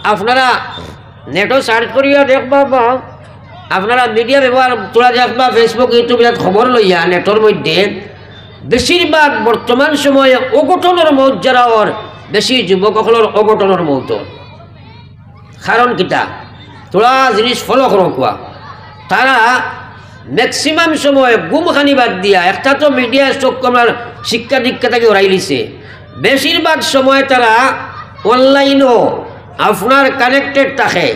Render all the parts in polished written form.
আপনারা নেটও সার্চ করিয়া দেখবা বা আপনারা মিডিয়া ব্যবহার তোলা দেখবা ফেসবুক ইউটিউব খবর লইয়া নেটর মধ্যে বেশিরভাগ বর্তমান সময়ে অঘটনের মৌত যারা ওর বেশি যুবকসকলের অঘটনের মৌত কারণ কিতা তোলা জিনিস ফলো করো কোয়া তারা ম্যাক্সিমাম সময় গুমখানি বাদ দিয়া একটা তো মিডিয়া চোখ আমার শিক্ষা দীক্ষা থেকে ওরাই লিছে বেশিরভাগ সময় তারা অনলাইনও আপনার কানেক্টেড থাকে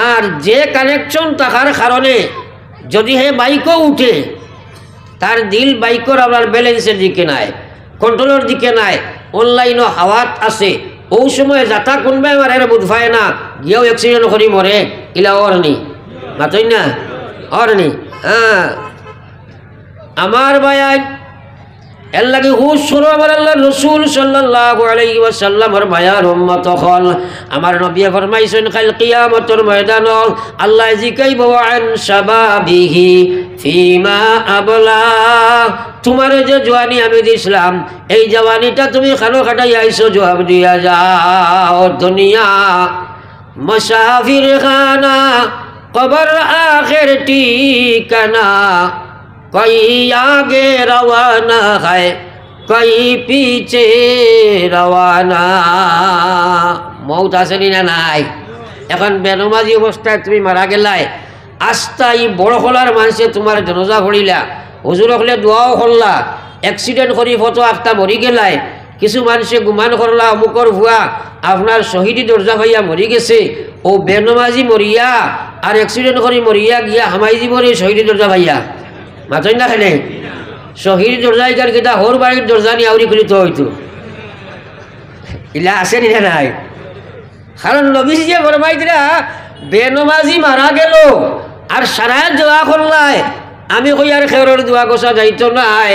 আর যে কানেকশন থাকার কারণে যদি হে বাইকও উঠে তার দিল বাইকর আপনার ব্যালেন্সের দিকে নাই কন্ট্রোলের দিকে নাই অনলাইনও হাওয়াত আছে ওই সময় যাতা কোনবাই মারে বুধ পায় না গিয়েও অ্যাক্সিডেন্ট করি মরে ইলা অরনি মাতই না অরনি হ্যাঁ আমার ভাই এর লাগে হুশ শুরু আমার আল্লাহ রসুল সাল্লাল্লাহু আলাইহি ওয়াসাল্লামের মায়ার উম্মত হল আমার নবী ফরমাইছেন কাল কিয়ামতের ময়দানত আল্লাহ জিকাইব আন শাবাবিহি ফিমা আবলা তোমার যে জওয়ানি আমি দিছিলাম এই জওয়ানিটা তুমি খানো খাটাই আইছো জবাব দিয়া যাও দুনিয়া মুসাফির খানা কবর আখির ঠিকানা কই আগে রওয়ানা হয় কই পিছে রওয়ানা মৌত আসেনি না নাই এখন বেনমাজি অবস্থায় তুমি মারা গেলাই আস্তাই বড় হলার মানুষে তোমার জনজা ভরিলা হুজুর হলে দোয়াও করলা অ্যাক্সিডেন্ট করি ফটো একটা মরি গেলাই কিছু মানুষে গুমান করলা অমুকর ভুয়া আপনার শহীদি দরজা হইয়া মরি গেছে ও বেনমাজি মরিয়া আর অ্যাক্সিডেন্ট করি মরিয়া গিয়া হামাই জীবনে শহীদি দরজা ভাইয়া মাতই না খেলে শহীদ দরজাই কার কিতা হোর বাড়ির দরজা নিয়ে আউরি খুলিত হইতো ইলা আসেনি না নাই কারণ নবীজি যে ফরমাইতরা বেনমাজি মারা গেল আর সারা দোয়া করলাই আমি কই আর খেরর দোয়া গোসা যাইতো নাই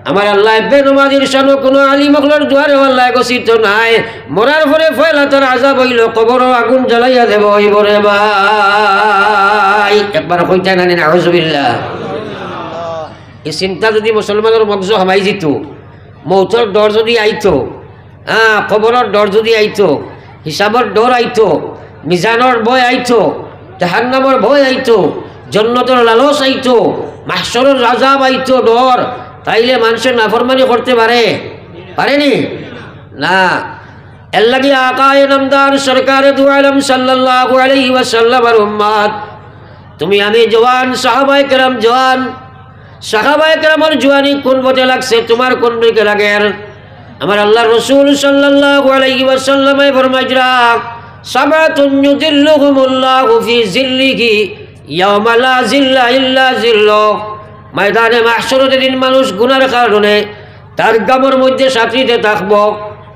আমার আল্লাহ বেনমাজির শানো কোনো আলিম মখলর দোয়ারে আল্লাহ গসিত নাই মরার পরে ফয়লাতর আযাব হইল কবর আগুন জ্বালাইয়া দেব হইবরে ভাই একবার কইতা না নাউযুবিল্লাহ এই চিন্তা যদি মুসলমানের মগজ হামাই যেত মৌতর ডর যদি আইতো খবরের ডর যদি আইতো হিসাবর ডর আইতো মিজানর ভয় আইতো জাহান্নামর ভয় আইতো জন্নতর লালস আইতো মাহশরের আযাব আইতো ডর তাইলে মানুষের নাফরমানি করতে পারেনি না এর লাগি আকায়ে নামদার সরকারে দু আলম সাল্লাল্লাহু আলাইহি ওয়াসাল্লামের উম্মত তুমি আমি জওয়ান সাহাবায়ে কেরাম জওয়ান সাহাবায়ে কেরামের জওয়ানি কোন বটে লাগছে তোমার কোন দিকে লাগে আমার আল্লাহ রাসূল সাল্লাল্লাহু আলাইহি ওয়াসাল্লাম ফরমাইরা সাবাতুন ইউযিল্লুহুমুল্লাহু ফি জিল্লিহি ইয়াওমা লা জিল্লা ইল্লা জিল্লু ময়দানে মাহশরের দিন মানুষ গুনার কারণে তার গামর মধ্যে সাথীতে থাকবো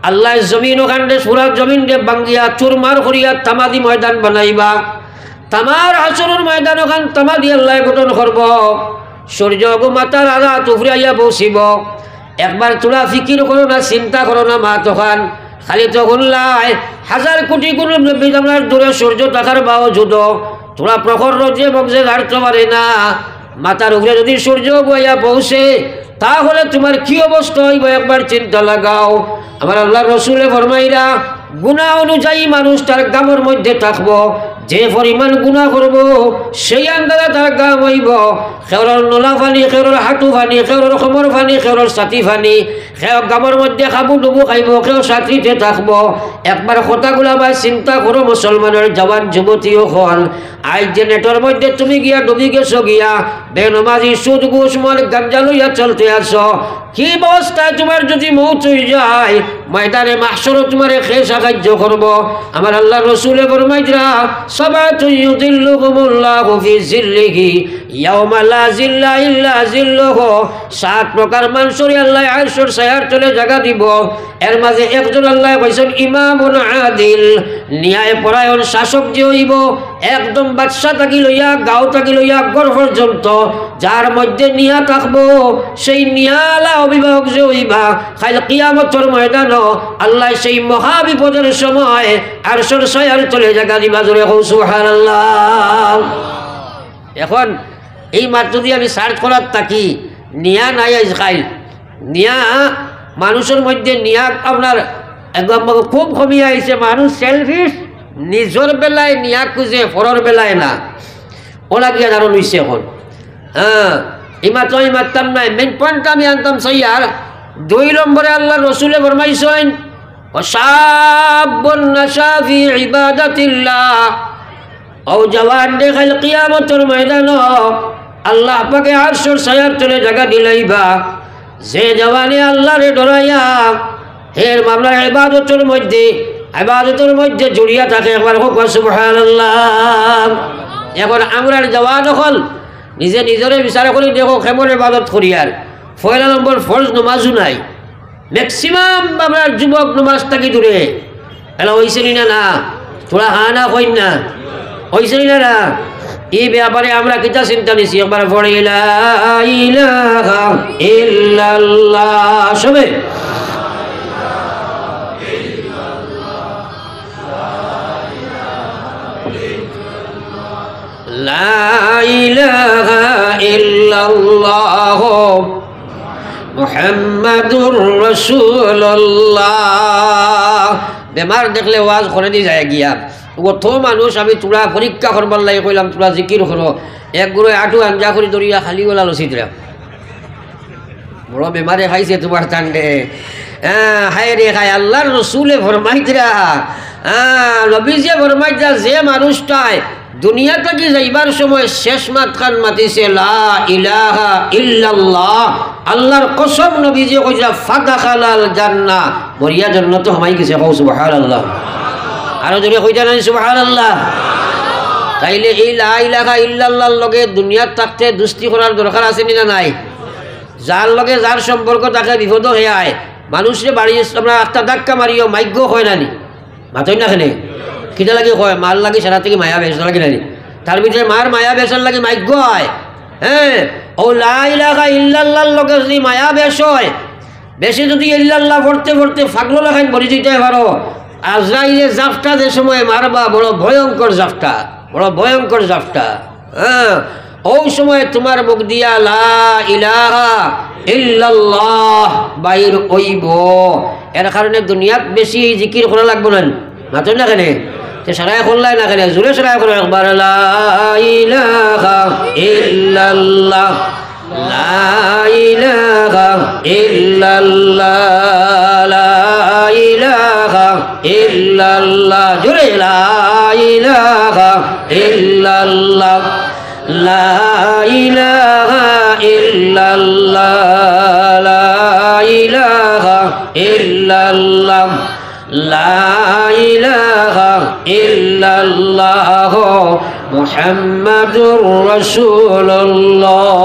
আল্লাহ জমিন ওখানে পুরা জমিন দিয়ে বাঙ্গিয়া চুরমার করিয়া তামাদি ময়দান বানাইবা তামার হাসরের ময়দান ওখান তামাদি আল্লাহ গঠন করব সূর্য মাতার আধা তুফরিয়া বসিব একবার তোরা ফিকির করো না চিন্তা করো না মা তখন খালি তখন লাই হাজার কোটি কোন আপনার দূরে সূর্য থাকার বাও যুদ তোরা প্রখর রোজে বংশে ঘাটতে পারে না মাথার উপরে যদি সূর্য বইয়া পৌঁছে তাহলে তোমার কি অবস্থা হইব একবার চিন্তা লাগাও আমার আল্লাহ রসুলে ফরমাইরা গুনাহ অনুযায়ী মানুষ তার গামের মধ্যে থাকবো যে পরিমাণ গুনাহ করব সেই আন্দাজে তার গাম হইব খেউরের নলা ফানি খেউরের হাঁটু ফানি খেউরের কোমর ফানি খেউরের ছাতি ফানি খেউ গামের মধ্যে খাবু ডুবু খাইব খেউ ছাতিতে থাকবো একবার কথাগুলা বা চিন্তা করো মুসলমানের জওয়ান যুবতীও হল আজ যে নেটের মধ্যে তুমি গিয়া ডুবি গেছো গিয়া বেনমাজি সুদ ঘুষ মদ গাঞ্জা লইয়া চলতে আসো কি অবস্থায় তোমার যদি মৌত হয়ে যায় ময়দানে মাহশরে তোমারে খেয়ে সাহায্য করব আমার আল্লাহ রসুলে ফরমাইরা সাবাতু ইউযিল্লুহুমুল্লাহু ফি জিল্লিহি ইয়াওমা লা জিল্লা ইল্লা জিল্লুহু সাত প্রকার মানুষের আল্লাহ আরশের ছায়ার তলে জায়গা দিব এর মাঝে একজন আল্লাহ কইছেন ইমামুন আদিল ন্যায় পরায়ণ শাসক যে হইব একদম বাদশা থাকি লইয়া গাঁও থাকি লইয়া গড় পর্যন্ত যার মধ্যে নিয়া থাকবো সেই নিয়ালা অভিভাবক যে হইবা খাইল কিয়ামতের ময়দান আল্লাহ সেই মহা বিপদের সময় আরশের ছায়ার তলে জায়গা দিবা জোরে কও সুবহানাল্লাহ। এখন এই মাত্র যদি আমি সার্চ করার থাকি নিয়া নাই খাইল নিয়া মানুষের মধ্যে নিয়া আপনার একদম খুব কমিয়ে আইছে মানুষ সেলফিশ নিজের বেলায় নিয়া খুঁজে পরের বেলায় না ওলা গিয়া দারুণ হইছে এখন। হ্যাঁ ইমাত ইমাতাম নাই মেন পয়েন্ট আমি আনতাম সইয়ার। 2 নম্বরে আল্লাহ রসুলে ফরমাইছেন ওয়াশাবুন নাশা ফি ইবাদাতিল্লাহ ও জওয়ান দেখাল কিয়ামতের ময়দানে আল্লাহ পাকে আরশের ছায়ার তলে জায়গা দিলাইবা যে জওয়ানে আল্লাহরে ডরাইয়া হের মামলা ইবাদতের মধ্যে জড়িয়া থাকে। একবার হোক সুবহানাল্লাহ। এখন আমরার জওয়ান হল নিজে নিজরে বিচার করি দেখো কেমন ইবাদত করি। আর 1 নম্বর ফরজ নমাজও নাই। ম্যাক্সিমাম আমরা যুবক নমাজ থাকি দূরে এলা হয়েছে না তোরা হানা কই না হয়েছে না এই ব্যাপারে আমরা কিতা চিন্তা নিছি একবার পড়ে লা ইলাহা ইল্লাল্লাহ সবে লা ইলাহা ইল্লাল্লাহ মুহাম্মাদুর রাসূলুল্লাহ। বেমার দেখলে ওয়াজ করে দিয়ে যায় গিয়া কত মানুষ আমি তোরা পরীক্ষা করবার লাগে কইলাম তোরা জিকির করো এক গুড়ে আটু আঞ্জা করে দরিয়া খালি গলা লসিদরা বড় বেমারে খাইছে তোমার টান্ডে। হ্যাঁ হায় রে খায় আল্লাহর রসুলে ফরমাইতরা নবীজে ফরমাইতরা যে মানুষটায় দুনিয়া থেকে যাইবার সময় শেষ মাত খান মাতিছে লা ইলাহা ইল্লাল্লাহ আল্লাহর কসম নবীজে কইরা ফাদাখালাল জান্নাহ মরিয়া জান্নাতে হামাই গেছে কও সুবহানাল্লাহ। আরো জোরে কইতা না সুবহানাল্লাহ। তাইলে এই লা ইলাহা ইল্লাল্লাহর লগে দুনিয়াত থাকতে দুস্তি করার দরকার আছে না নাই? যার লগে যার সম্পর্ক তাকে বিপদ হয়ে আয় মানুষরে বাড়ি আমরা একটা ধাক্কা মারিও মাইগ্য হয় না নি মাতই না খেলে কিটা লাগে কয় মার লাগে সারা থেকে মায়া বেসার লাগে নানি তার ভিতরে মার মায়া বেসার লাগে মাইগ্য হয়। হ্যাঁ ও লা ইলাহা ইল্লাল্লাহর লগে যদি মায়া বেশ হয় বেশি যদি ইল্লাল্লাহ পড়তে পড়তে ফাগলো লাগাই মরে যেতে পারো। আজরাইলে জাফটা যে সময় মারবা বড় ভয়ঙ্কর জাফটা। হ্যাঁ ওই সময় তোমার মুখ দিয়া লা ইলাহা ইল্লাল্লাহ বাইর হইব। এর কারণে দুনিয়াত বেশি জিকির করা লাগবে না মাত্র না কেন সারাই করলাই না কেন জোরে সারাই করো একবার লা ইলাহা ইল্লাল্লাহ লা ইলাহা ইল্লাল্লাহ লা ইলাহা ইল্লাল্লাহ জোরে লা ইলাহা ইল্লাল্লাহ লা ইলাহা ইল্লাল্লাহ লা ইলাহা ইল্লাল্লাহ লা ইলাহা ইল্লাল্লাহ মুহাম্মাদুর রাসূলুল্লাহ।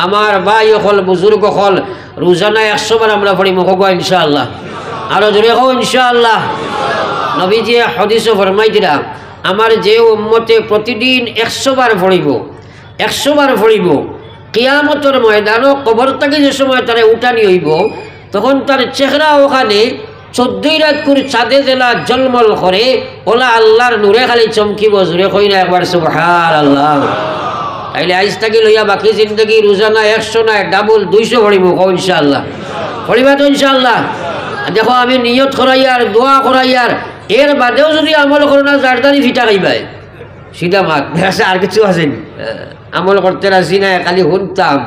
আমার ভাই হল বুজুর্গ হল রোজানা 100 বার আমরা পড়ি মুখ ইনশাআল্লাহ। আরো জোরে হোক ইনশাআল্লাহ। নবীজি হাদিসে ফরমাই দিলা আমার যে উম্মতে প্রতিদিন 100 বার পড়িব কিয়ামতের ময়দানও কবর থেকে যে সময় তারা উঠানি হইব তখন তার চেহারা ওখানে 14 রাত করে চাঁদে জেলা জলমল করে ওলা আল্লাহর নূরে খালি চমকিব। জোরে কই না একবার সুবহানাল্লাহ। তাইলে আজ থেকে লইয়া বাকি জিন্দগি রোজানা 100 নয় ডাবল 200 পড়িব ইনশাআল্লাহ। পড়িবা তো ইনশাআল্লাহ। দেখো আমি নিয়ত করাইয়ার দোয়া করাইয়ার এর বাদেও যদি আমল করো না জারদারি ফিটা খাইবাই সিধা মাত বেশা আর কিছু আসেনি আমল করতে রাজি না। খালি শুনতাম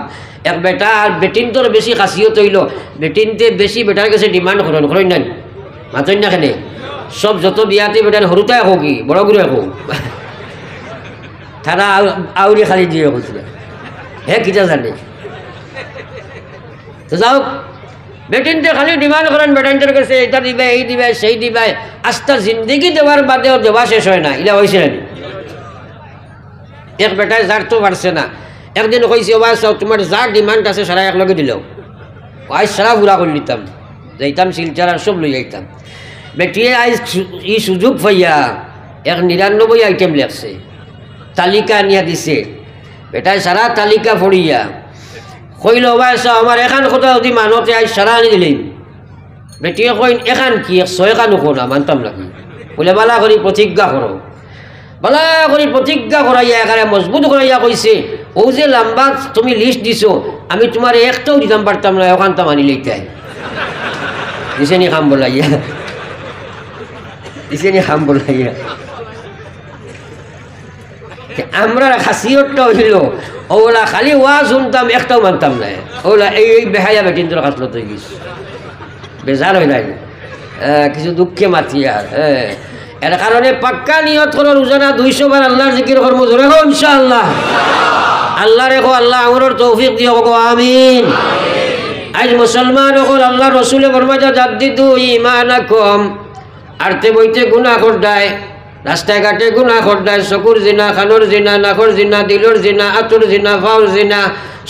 এক বেটা আর বেটিন তোর বেশি খাসিয়ত হইল বেটিনতে বেশি বেটার কাছে ডিমান্ড করেন না মাতই না কেনে সব যত বিয়াতে বেটার সরুতাই হোক কি বড় গুরু হোক তারা আউরি খালি দিয়ে বলছিল হে কিটা জানে তো যাও বেটিনতে খালি ডিমান্ড করেন বেটাইনটার কাছে এটা দিবে এই দিবে সেই দিবে আস্তা জিন্দগি দেওয়ার বাদেও দেওয়া শেষ হয় না ইলা হয়েছে না। এক বেটায় যার তো পারছে না একদিন কইছে ওবা চাও তোমার যার ডিমান্ড আছে সারা একলগে দিলেও আজ সারা পুরা করে নিতাম যাইতাম শিলচার সব লই যাইতাম। বেটিয়ে আজ ই সুযোগ পাইয়া 99 আইটেম লেখছে তালিকা নিয়া দিছে বেটায় সারা তালিকা পড়িয়া কইল ওবা চাও আমার এখান কথা যদি মানুষে আজ সারা আনি দিলেন বেটিয়ে কইন এখান কি 100 খানো কোনা মানতাম নাকি বলে বালা করি প্রতিজ্ঞা করো বালা করে প্রতিজ্ঞা করাইয়া এখানে মজবুত করাইয়া কইছে ও যে লম্বা তুমি লিস্ট দিছো আমি তোমার একটাও দিতাম পারতাম না ওখানটা মানি লইতে দিছে নি কাম বলাইয়া ইসেনি হাম বলাইয়া আমরা খাসিয়তটা হইল ওলা খালি ওয়া শুনতাম একটাও মানতাম না ওলা এই বেহাইয়া বেটিন্দ্র খাসলো তো গেছি বেজার হয়ে নাই কিছু দুঃখে মাতি আর এর কারণে পাক্কা নিয়ত করো রোজানা 200 বার আল্লাহর জিকির কর্ম জোরে হোক ইনশাআল্লাহ আল্লাহ রেখো আল্লাহ আমরার তৌফিক দিও গো আমিন আজ মুসলমান হল আল্লাহ রসুলে ফরমায়া জাদ্দিদু ঈমানাকুম আরতে বইতে গুনাহ করদায় রাস্তায় ঘাটে গুনাহ করদায় চকুর জিনা খানোর জিনা নাকর জিনা দিলর জিনা আতুর জিনা ফাউর জিনা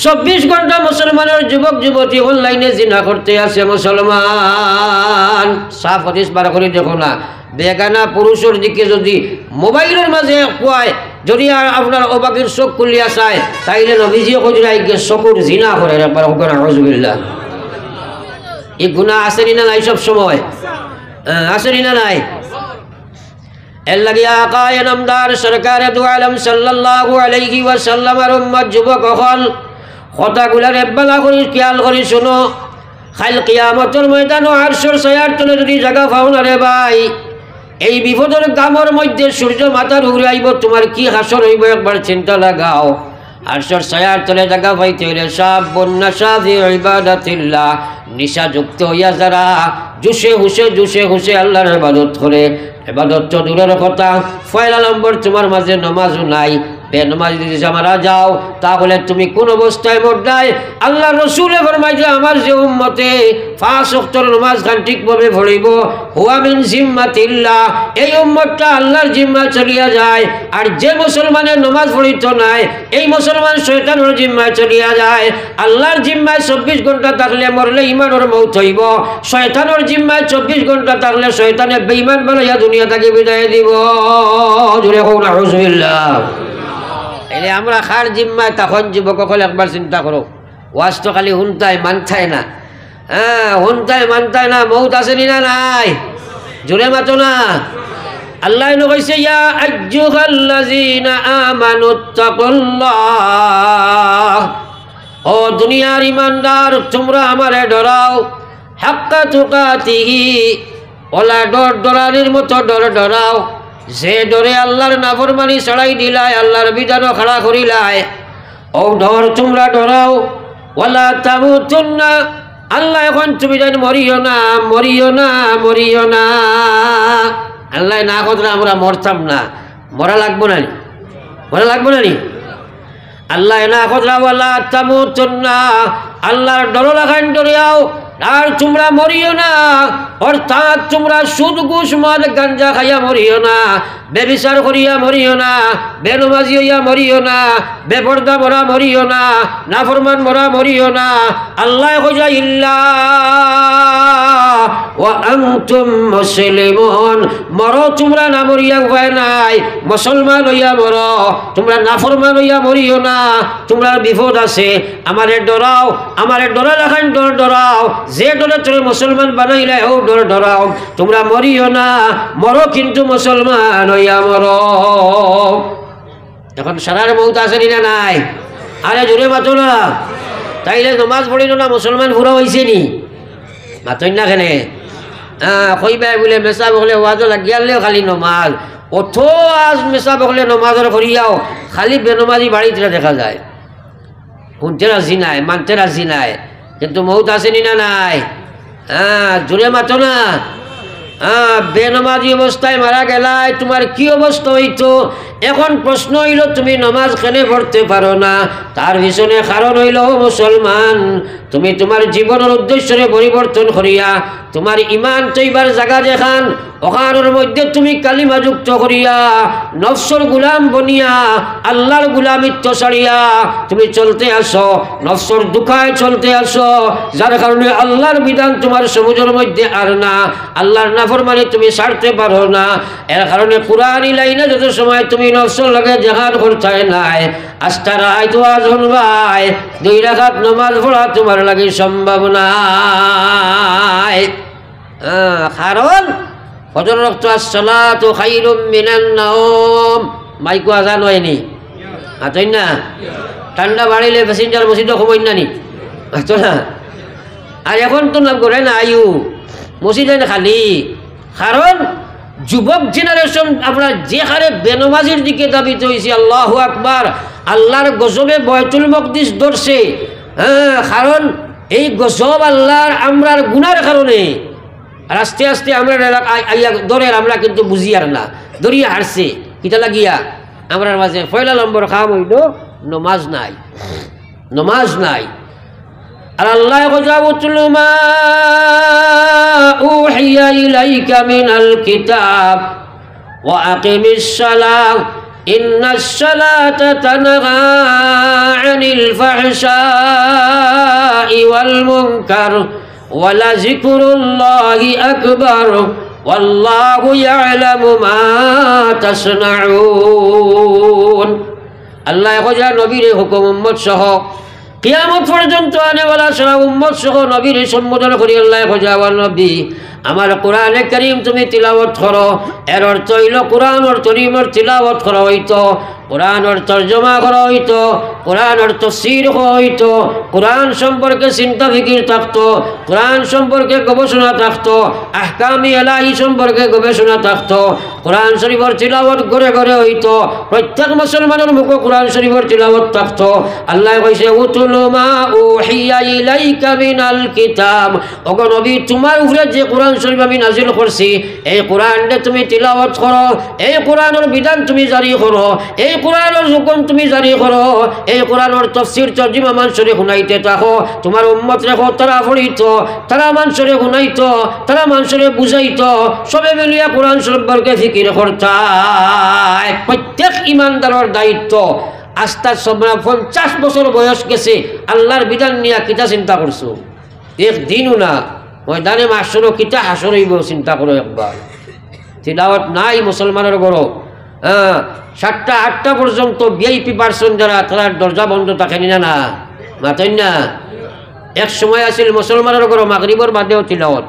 24 ঘন্টা মুসলমানের যুবক যুবতী অনলাইনে জিনা করতে আছে মুসলমান সাফ হাদিস বার করে দেখো না বেগানা পুরুষের দিকে যদি মোবাইলের মাঝে কয় যদি আপনার অবাকের চোখ খুলিয়া চায় তাইলে নবীজি কইরা গিয়ে চকুর জিনা করে একবার হুকুম আউযুবিল্লাহ এই গুনাহ আছে না নাই সব সময় আছে না নাই এর লাগি আকা নামদার সরকারে দু আলম সাল্লাল্লাহু আলাইহি ওয়াসাল্লাম আর উম্মত যুবক হল কথাগুলা রেব্বালা করি খেয়াল করি শুনো খাইল কিয়ামতের ময়দান ও আরশের ছায়ার তলে যদি জায়গা পাও না রে ভাই এই বিপদের গামর মধ্যে সূর্য মাথার উপরে আইব তোমার কি হাসর হইব একবার চিন্তা লাগাও আরশের ছায়ার তলে জায়গা পাইতে হইলে শাবুন নাশা ফি ইবাদাতিল্লাহ নিশাযুক্ত হইয়া যারা জুসে হুসে আল্লাহর ইবাদত করে ইবাদত তো দূরের কথা পয়লা নম্বর তোমার মাঝে নামাজও নাই বেনামাজি যদি মারা যাও তাহলে তুমি কোন অবস্থায় মরদায় আল্লাহ রসুলে ফরমাইছে আমার যে উম্মতে 5 ওয়াক্তের নামাজ খান ঠিকভাবে পড়িব হুয়া মিন জিম্মাতিল্লাহ এই উম্মতটা আল্লাহর জিম্মায় চলিয়া যায় আর যে মুসলমানের নামাজ পড়িত নাই এই মুসলমান শয়তানের জিম্মায় চলিয়া যায় আল্লাহর জিম্মায় 24 ঘন্টা থাকলে মরলে ঈমানের মউত হইব শয়তানের জিম্মায় 24 ঘন্টা থাকলে শয়তানে বেঈমান বানাইয়া দুনিয়া থেকে বিদায় দিব জোরে কও না আউযুবিল্লাহ এলে আমরা খার জিম্মায় তখন যুবক হলে একবার চিন্তা করো ওয়াজ তো খালি হুনতাই মানতাই না হুনতাই মানতাই না মউত আছে না নাই জোরে মাতো না আল্লাহ কইছে ইয়া আইয়ুহাল্লাযীনা আমানুত্তাকুল্লাহ ও দুনিয়ার ইমানদার তোমরা আমারে ডরাও হাক্কা তুকাতিহি ওলা ডরানির মতো ডরাও যে ডরে আল্লাহর নাফরমানি ছড়াই দিলায় আল্লাহর বিধান খাড়া করিলায় ও ডর তোমরা ডরাও ওয়ালা তামুতুন্না আল্লাহ এখন তুমি জানি মরিও না আল্লাহ না কথা আমরা মরতাম না মরা লাগবো না নি আল্লাহ না কথা ওয়ালা তামুতুন্না আল্লাহর ডর লাগান ডরিয়াও আর তোমরা মরিও না অর্থাৎ তোমরা সুদ ঘুষ মদ গাঞ্জা খাইয়া মরিও না বেবিচার করিয়া মরিও না বেনমাজি হইয়া মরিও না বেপর্দা মরা মরিও না নাফরমান মরা মরিও না আল্লাহ কইয়া ইল্লা ওয়া আনতুম মুসলিমুন মরো তোমরা না মরিয়া উপায় নাই মুসলমান হইয়া মরো তোমরা নাফরমান হইয়া মরিও না তোমরা বিপদ আছে আমারে ডরাও আমারে ডরা রাখান ডরাও যে ডরে তোরে মুসলমান বানাইলে ও ডরাও তোমরা মরিও না মরো কিন্তু মুসলমান হইয়া মরো এখন সারার মউত আছে না নাই আরে জোরে মাতো না তাইলে নমাজ পড়িল না মুসলমান পুরা হয়েছে নি মাতই না কেনে কইবাই বলে মেসা বকলে ওয়াজও লাগিয়ালেও খালি নমাজ অথ আজ মেসা বকলে নমাজের করিয়াও খালি বেনমাজি বাড়িতে দেখা যায় শুনতে রাজি নাই মানতে রাজি নাই কিন্তু মউত আসেনি না নাই জোরে মাতো না বেনমাজি অবস্থায় মারা গেলাই তোমার কি অবস্থা হইতো এখন প্রশ্ন হইল তুমি নমাজ কেনে পড়তে পারো না তার পিছনে কারণ হইল মুসলমান তুমি তোমার জীবনের উদ্দেশ্যে পরিবর্তন করিয়া তোমার ইমান তৈবার জায়গা দেখান ওখানের মধ্যে তুমি কালিমা যুক্ত করিয়া নফসর গুলাম বনিয়া আল্লাহর গুলামিত্ব ছাড়িয়া তুমি চলতে আসো নফসর দুঃখায় চলতে আসো যার কারণে আল্লাহর বিধান তোমার সমাজের মধ্যে আর না আল্লাহর নাফরমানি তুমি ছাড়তে পারো না এর কারণে কুরআনি লাইনে যত সময় তুমি নফসর লাগে জিহাদ করতে নাই আস্তা রায় তো আজন ভাই 2 রাকাত নামাজ পড়া তোমার লাগে সম্ভব নাই কারণ ফজর ওয়াক্ত আসসালাতু খায়রুম মিনান নাওম মাইকো আজান হয়নি আতই না ঠান্ডা বাড়িলে প্যাসেঞ্জার মসজিদে খবর না নি আতো না আর এখন তো নাম করে না আয়ু মসজিদে খালি কারণ যুবক জেনারেশন আমরা যে হারে বেনমাজির দিকে দাবিত হয়েছি, আল্লাহু আকবার, আল্লাহর গজবে বয়তুল মকদিস ধরছে। হ্যাঁ, কারণ এই গজব আল্লাহর আমরার গুনার কারণে। আর আস্তে আস্তে আমরা ধরের আমরা কিন্তু বুঝি আর না, দরিয়া হারছে কিটা লাগিয়া আমরার মাঝে পয়লা নম্বর খাম হইল নমাজ নাই, নমাজ নাই। আর আল্লাহ উতলু মা উহিয়া ইলাইকা মিনাল কিতাব ওয়া আকিমিস সালাহ ইন্নাস সালাতা তানহা আনিল ফাহশাই ওয়াল মুনকার ওয়া লাযিকরুল্লাহি আকবার ওয়াল্লাহু ইয়ালামু মা তাসনাউন। আল্লাহ কইয়া নবীর হুকুম উম্মত সহ কিয়ামত পর্যন্ত আনেওয়ালা সারা উম্মত সহ নবীর সম্বোধন করি আল্লাহ কইয়া, নবী আমার কোরআনে কারীম তুমি তিলাওয়াত করো। এর অর্থ হইল কোরআনের কারীমের তিলাওয়াত করা হইতো, কোরআনের তর্জমা করা হইতো, কোরআনের তাফসীর করা হইতো, কোরআন সম্পর্কে চিন্তা ফিকির থাকতো, কোরআন সম্পর্কে গবেষণা থাকতো, আহকামি এলাহি সম্পর্কে গবেষণা থাকতো। কোরআন শরীফের তিলাওয়াত ঘরে ঘরে হইতো, প্রত্যেক মুসলমানের মুখে কোরআন শরীফের তিলাওয়াত থাকতো। আল্লাহ কইছে উতলু মা উহিয়া ইলাইকা মিনাল কিতাব, ওগো নবী তোমার উপরে যে কোরআন শরীফ আমি নাজিল করছি এই কোরআনটা তুমি তিলাওয়াত করো, এই কোরআনের বিধান তুমি জারি করো, এই কোরআনের হুকুম তুমি জারি করো, এই কোরআনের তাফসীর তরজমা মানুষরে শুনাইতে থাকো। তোমার উম্মত রেখো তারা পড়িতো, তারা মানুষরে শুনাইতো, তারা মানুষরে বুঝাইতো, সবে মিলিয়া কোরআন সম্পর্কে ফিকির করতাই। প্রত্যেক ইমানদারের দায়িত্ব। আস্তা 50 বছর বয়স গেছে, আল্লাহর বিধান নিয়ে কিতা চিন্তা করছো? একদিনও না। ময়দানে মাসরও কিতা হাসর হইব চিন্তা করো একবার। তিলাওয়াত নাই মুসলমানের গড়। হ্যাঁ, 7টা 8টা পর্যন্ত ভিআইপি পার্সন যারা তার দরজা বন্ধ থাকেনি না মাতেন না। এক সময় আছিল মুসলমানের গড় মাগরিবর বাদেও তিলাওয়াত।